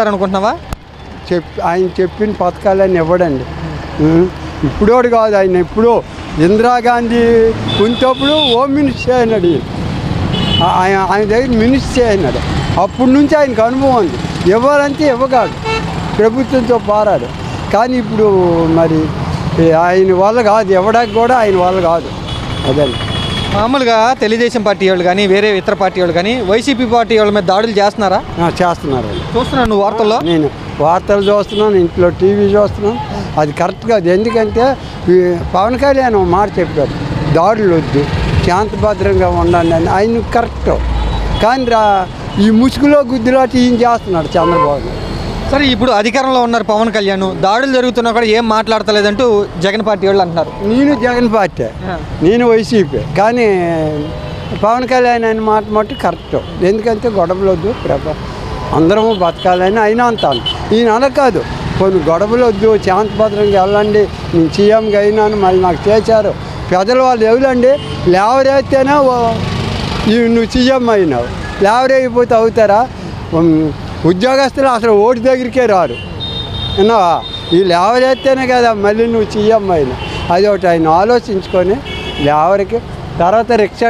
అనుకుంటున్నావా? ఆయన చెప్పిన పథకాలన్నీ ఇవ్వడండి. ఇప్పుడోడు కాదు, ఆయన ఎప్పుడో ఇందిరాగాంధీ ఉన్నప్పుడు హోమ్ మినిస్టర్ అయినాడు. ఆయన దగ్గర మినిస్టర్ అయినాడు. అప్పటి నుంచి ఆయనకు అనుభవం ఉంది. ఇవ్వాలంటే ఇవ్వగాడు, ప్రభుత్వంతో పారాడు. కానీ ఇప్పుడు మరి ఆయన వల్ల కాదు, ఇవ్వడానికి కూడా ఆయన వల్ల కాదు. అదండి. మామూలుగా తెలుగుదేశం పార్టీ వాళ్ళు కానీ వేరే ఇతర పార్టీ వాళ్ళు కానీ వైసీపీ పార్టీ వాళ్ళ మీద దాడులు చేస్తున్నారా? చేస్తున్నారు. చూస్తున్నాను నువ్వు వార్తల్లో. నేను వార్తలు చూస్తున్నాను, ఇంట్లో టీవీ చూస్తున్నాను. అది కరెక్ట్ కాదు. ఎందుకంటే పవన్ కళ్యాణ్ మాట చెప్పారు, దాడులు వద్దు, శాంతభద్రంగా ఉండండి అని. ఆయన కరెక్ట్. కానీ ఈ ముసుగులో గుద్దులాటి ఈయన చేస్తున్నాడు చంద్రబాబు. సరే, ఇప్పుడు అధికారంలో ఉన్నారు పవన్ కళ్యాణ్, దాడులు జరుగుతున్నా కూడా ఏం మాట్లాడతలేదంటూ జగన్ పార్టీ వాళ్ళు అంటున్నారు. నేను జగన్ పార్టీ, నేను వైసీపీ. కానీ పవన్ కళ్యాణ్ ఆయన మాట మట్టు కరెక్ట్. ఎందుకంటే గొడవలు వద్దు, అందరము బతకాలని అయినా అంటాను. ఈయన అలా కాదు, కొన్ని గొడవలు వద్దు, శాంతభద్రంగా వెళ్ళండి, నేను సీఎంగా అయినాను, మళ్ళీ నాకు చేశారు పెద్దలు వాళ్ళు. ఎవరండి లేవరైతేనే నువ్వు సీఎం అయినావు, లేవరైపోతే అవుతారా? ఉద్యోగస్తులు అసలు ఓటు దగ్గరికే రారు. విన్నావా? వీళ్ళు ఎవరైతేనే కదా మళ్ళీ నువ్వు సీఎం అయినా. అది ఒకటి ఆయన ఆలోచించుకొని ఎవరికి. తర్వాత రిక్షా